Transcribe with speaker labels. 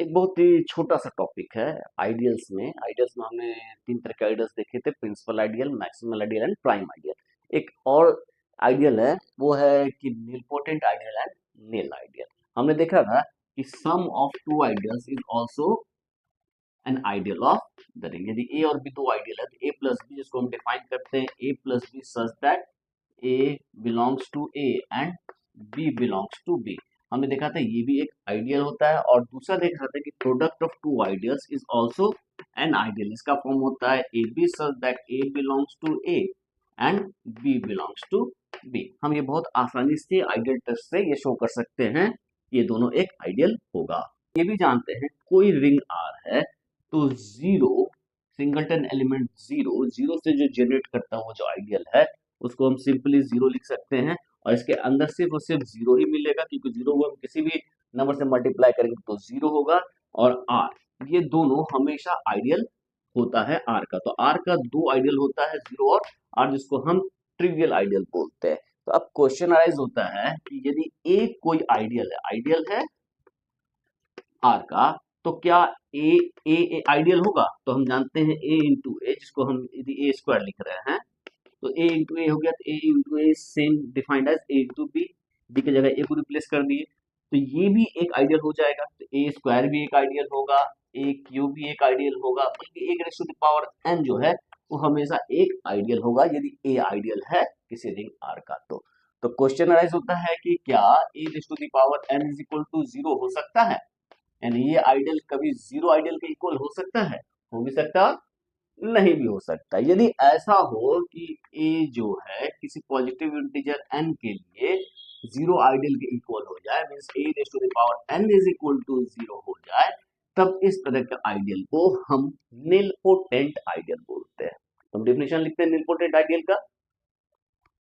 Speaker 1: एक बहुत ही छोटा सा टॉपिक है आइडियल्स में हमने तीन तरह के आइडियल्स देखे थे, principal ideal, maximal ideal and prime ideal. एक और आइडियल है, वो है कि nilpotent ideal and nil ideal. हमने देखा था कि sum of two ideals is also an ideal of the ring. यदि ए और बी दो आइडियल है तो ए प्लस बी, जिसको हम डिफाइन करते हैं A plus B such that A belongs to A and B belongs to B. हमने देखा था ये भी एक आइडियल होता है। और दूसरा देखा था कि product of two ideals is also an ideal. इसका फॉर्म होता है A B such that A belongs to A and B belongs to B. हम ये बहुत आसानी से आइडियल टेस्ट से ये शो कर सकते हैं ये दोनों एक आइडियल होगा। ये भी जानते हैं कोई रिंग आर है तो जीरो सिंगलटन एलिमेंट जीरो से जो जनरेट करता है वो जो आइडियल है उसको हम सिंपली जीरो लिख सकते हैं। और इसके अंदर सिर्फ और सिर्फ जीरो ही मिलेगा, क्योंकि जीरो को हम किसी भी नंबर से मल्टीप्लाई करेंगे तो जीरो होगा। और आर, ये दोनों हमेशा आइडियल होता है आर का। तो आर का दो आइडियल होता है, जीरो और आर, जिसको हम ट्रिवियल आइडियल बोलते हैं। तो अब क्वेश्चन अराइज होता है कि यदि ए कोई आइडियल है आर का, तो क्या ए आइडियल होगा? तो हम जानते हैं ए इंटू ए, जिसको हम यदि ए स्क्वायर लिख रहे हैं तो ए इंटू ए हो गया, तो A into A same defined as A into B. B की जगह ए को रिप्लेस कर दिए तो ये भी एक आइडियल हो जाएगा। तो ए स्क्वायर भी एक आइडियल होगा, ए क्यूब भी एक आइडियल होगा, बल्कि एक raise to the power N जो है वो हमेशा एक आइडियल होगा यदि ए आइडियल है किसी रिंग आर का। तो क्वेश्चन अराइज होता है कि क्या A raise to the power N is equal to zero हो सकता है? यानी ये आइडियल कभी जीरो आइडियल के इक्वल हो सकता है? हो भी सकता, नहीं भी हो सकता। यदि ऐसा हो कि a जो है किसी पॉजिटिव इंटीजर n के लिए जीरो आइडियल के इक्वल हो जाए, means a raise to the power n is equal to zero हो जाए, तब इस तरह का आइडियल को हम निलपोटेंट आइडियल बोलते हैं। तो हम डेफिनेशन लिखते हैं निलपोटेंट आइडियल का।